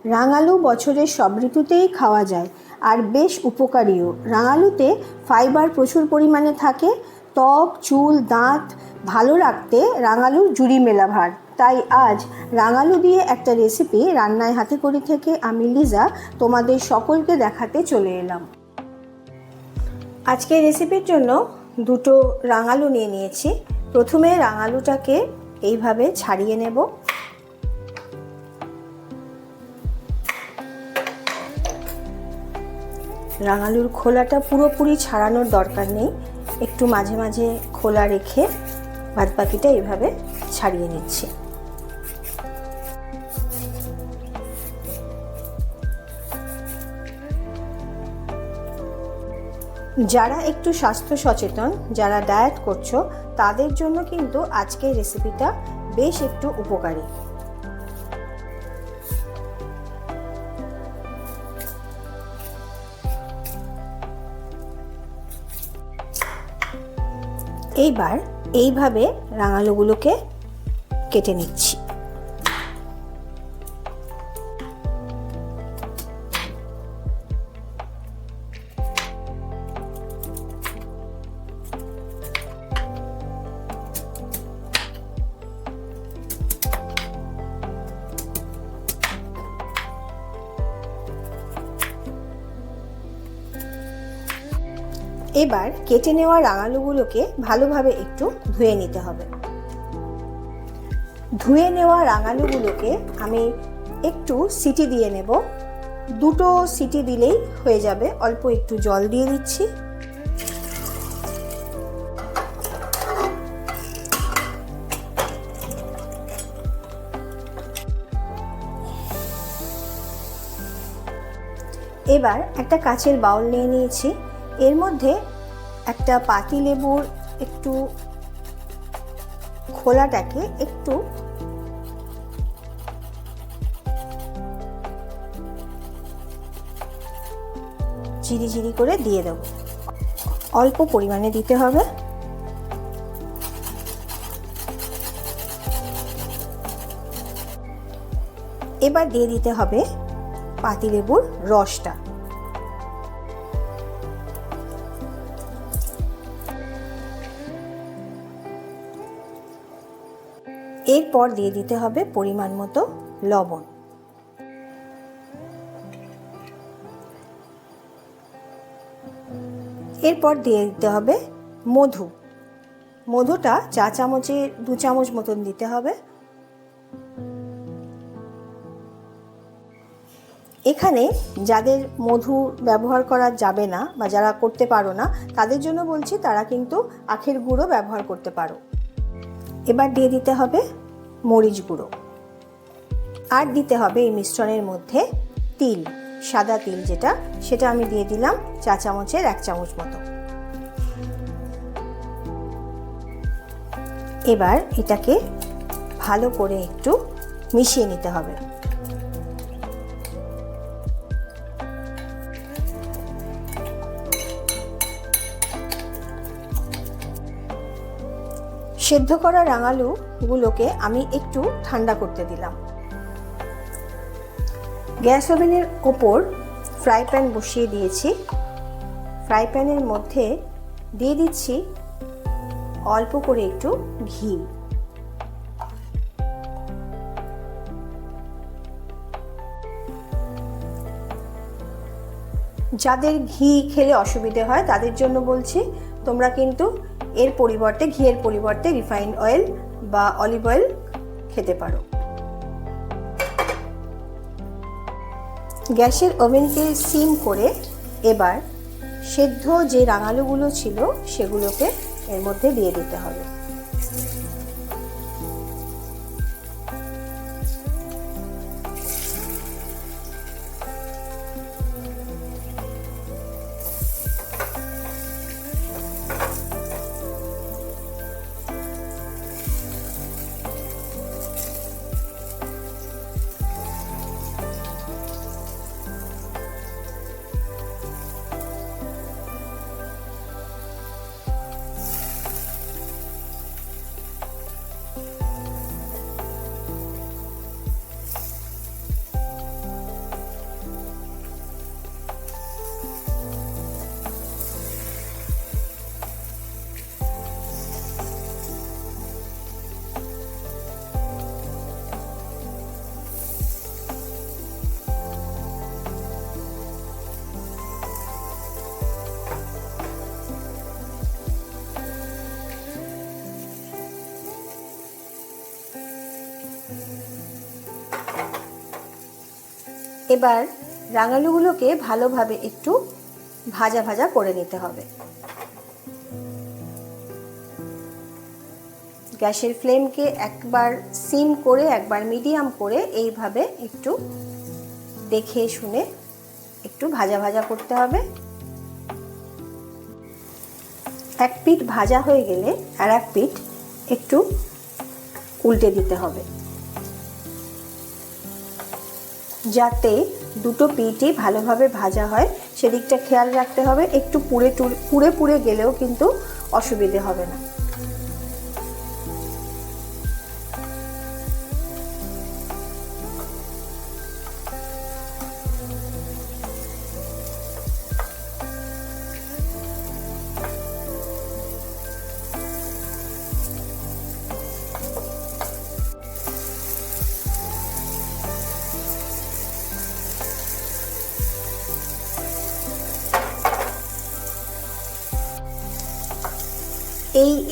রাঙালু বছরের সব ঋতুতেই খাওয়া যায় আর বেশ উপকারীও। রাঙালুতে ফাইবার প্রচুর পরিমাণে থাকে। ত্বক, চুল, দাঁত ভালো রাখতে রাঙালুর জুড়ি মেলা ভার। তাই আজ রাঙালু দিয়ে একটা রেসিপি রান্নায় হাতেখড়ি থেকে আমি লিজা তোমাদের সকলকে দেখাতে চলে এলাম। আজকের রেসিপির জন্য দুটো রাঙালু নিয়ে নিয়েছি। প্রথমে রাঙালুটাকে এইভাবে ছাড়িয়ে নেব। রাঙালুর খোলাটা পুরোপুরি ছাড়ানোর দরকার নেই, একটু মাঝে মাঝে খোলা রেখে বাদবাকিটা এইভাবে ছাড়িয়ে নিচ্ছি। যারা একটু স্বাস্থ্য সচেতন, যারা ডায়েট করছো, তাদের জন্য কিন্তু আজকের রেসিপিটা বেশ একটু উপকারী। এইবার এইভাবে রাঙালুগুলোকে কেটে নিচ্ছি। এবার কেটে নেওয়া রাঙালুগুলোকে ভালোভাবে একটু ধুয়ে নিতে হবে। ধুয়ে নেওয়া রাঙালুগুলোকে আমি একটু সিটি দিয়ে নেব। দুটো সিটি দিলেই হয়ে যাবে। অল্প একটু জল দিয়ে দিচ্ছি। এবার একটা কাচের বাউল নিয়ে নিয়েছি। এর মধ্যে একটা পাতিলেবুর একটু খোলাটাকে একটু ঝিরি করে দিয়ে দেব। অল্প পরিমাণে দিতে হবে। এবার দিয়ে দিতে হবে পাতিলেবুর রসটা। এরপর দিয়ে দিতে হবে পরিমাণ মতো লবণ। এরপর দিয়ে দিতে হবে মধু। মধুটা চা চামচে 2 চামচ মতন দিতে হবে। এখানে যাদের মধু ব্যবহার করা যাবে না বা যারা করতে পারো না, তাদের জন্য বলছি তারা কিন্তু আখের গুঁড়ো ব্যবহার করতে পারো। এবার দিয়ে দিতে হবে মরিচ গুঁড়ো। আর দিতে হবে এই মিশ্রণের মধ্যে তিল, সাদা তিল যেটা, সেটা আমি দিয়ে দিলাম চা চামচের 1 চামচ মতো। এবার এটাকে ভালো করে একটু মিশিয়ে নিতে হবে। সেদ্ধ করা রাঙালুগুলোকে আমি একটু ঠান্ডা করতে দিলাম। গ্যাস ওভেনের ওপর ফ্রাই প্যান বসিয়ে দিয়েছি। ফ্রাই প্যানের মধ্যে দিয়ে দিচ্ছি অল্প করে একটু ঘি। যাদের ঘি খেলে অসুবিধে হয় তাদের জন্য বলছি, তোমরা কিন্তু এর পরিবর্তে, ঘিয়ের পরিবর্তে রিফাইন্ড অয়েল বা অলিভ অয়েল খেতে পারো। গ্যাসের ওভেনকে সিম করে এবার সেদ্ধ যে রাঙালুগুলো ছিল সেগুলোকে এর মধ্যে দিয়ে দিতে হবে। এবার রাঙালুগুলোকে ভালোভাবে একটু ভাজা ভাজা করে নিতে হবে। গ্যাসের ফ্লেমকে একবার সিম করে একবার মিডিয়াম করে এইভাবে একটু দেখে শুনে একটু ভাজা ভাজা করতে হবে। এক পিঠ ভাজা হয়ে গেলে আর এক পিঠ একটু উল্টে দিতে হবে, যাতে দুটো পিঠই ভালোভাবে ভাজা হয় সেদিকটা খেয়াল রাখতে হবে। একটু পুড়ে পুড়ে গেলেও কিন্তু অসুবিধে হবে না।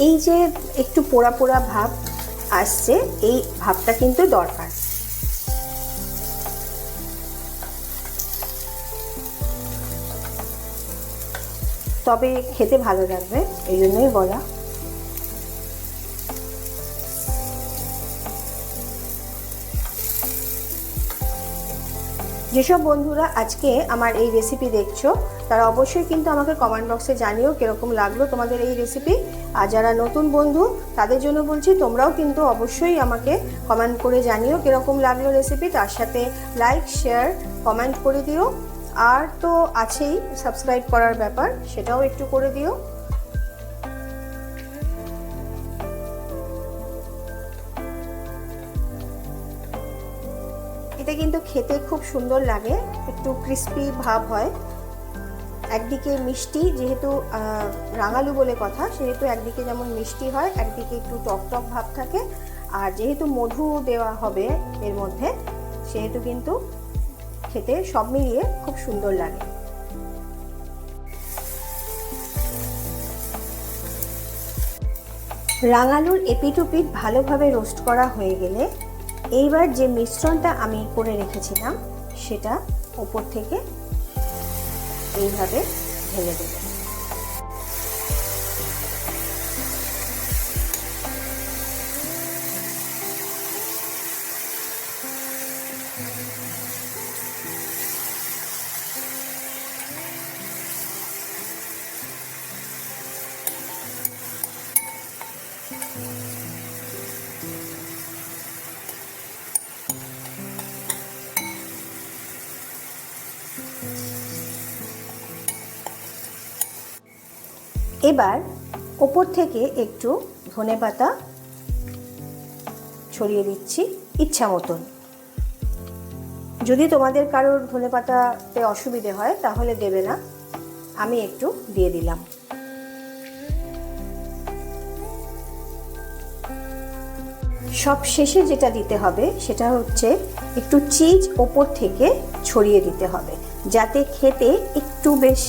এই যে একটু পোড়া পোড়া ভাব আসছে, এই ভাবটা কিন্তু দরকার। তবে খেতে ভালো লাগবে, এই জন্যই বলা। যেসব বন্ধুরা আজকে আমার এই রেসিপি দেখছো তারা অবশ্যই কিন্তু আমাকে কমেন্ট বক্সে জানিও কীরকম লাগলো তোমাদের এই রেসিপি। আর যারা নতুন বন্ধু তাদের জন্য বলছি, তোমরাও কিন্তু অবশ্যই আমাকে কমেন্ট করে জানিও কীরকম লাগলো রেসিপি। তার সাথে লাইক, শেয়ার, কমেন্ট করে দিও। আর তো আছেই সাবস্ক্রাইব করার ব্যাপার, সেটাও একটু করে দিও। এটা কিন্তু খেতে খুব সুন্দর লাগে, একটু ক্রিস্পি ভাব হয়। একদিকে মিষ্টি, যেহেতু রাঙালু বলে কথা, সেহেতু একদিকে যেমন মিষ্টি হয়, একদিকে একটু টক টক ভাব থাকে। আর যেহেতু মধু দেওয়া হবে এর মধ্যে, সেহেতু কিন্তু খেতে সব মিলিয়ে খুব সুন্দর লাগে। রাঙালুর এপিট ওপিট ভালোভাবে রোস্ট করা হয়ে গেলে এইবার যে মিশ্রণটা আমি করে রেখেছিলাম সেটা উপর থেকে এইভাবে ঢেলে দেব। এবার ওপর থেকে একটু ধনেপাতা ছড়িয়ে দিচ্ছি ইচ্ছা মতন। যদি তোমাদের কারোর ধনেপাতাতে অসুবিধে হয় তাহলে দেবে না, আমি একটু দিয়ে দিলাম। সব শেষে যেটা দিতে হবে সেটা হচ্ছে একটু চিজ ওপর থেকে ছড়িয়ে দিতে হবে, যাতে খেতে একটু বেশ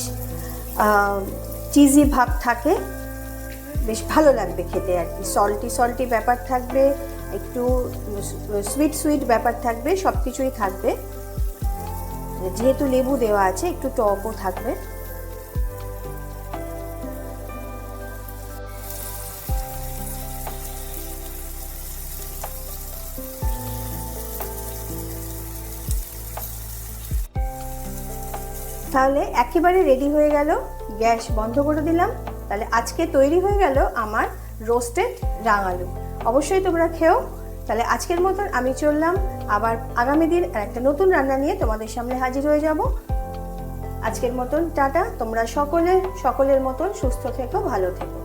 চিজি ভাব থাকে, বেশ ভালো লাগবে খেতে আর কি। সল্টি সল্টি ব্যাপার থাকবে, একটু সুইট সুইট ব্যাপার থাকবে, সব কিছুই থাকবে। যেহেতু লেবু দেওয়া আছে একটু টকও থাকবে। তাহলে একেবারে রেডি হয়ে গেল, গ্যাস বন্ধ করে দিলাম। তাহলে আজকে তৈরি হয়ে গেল আমার রোস্টেড রাঙালু। অবশ্যই তোমরা খেও। তাহলে আজকের মতন আমি চললাম, আবার আগামী দিন একটা নতুন রান্না নিয়ে তোমাদের সামনে হাজির হয়ে যাব। আজকের মতন টাটা। তোমরা সকলের মতন সুস্থ থেকো, ভালো থেকো।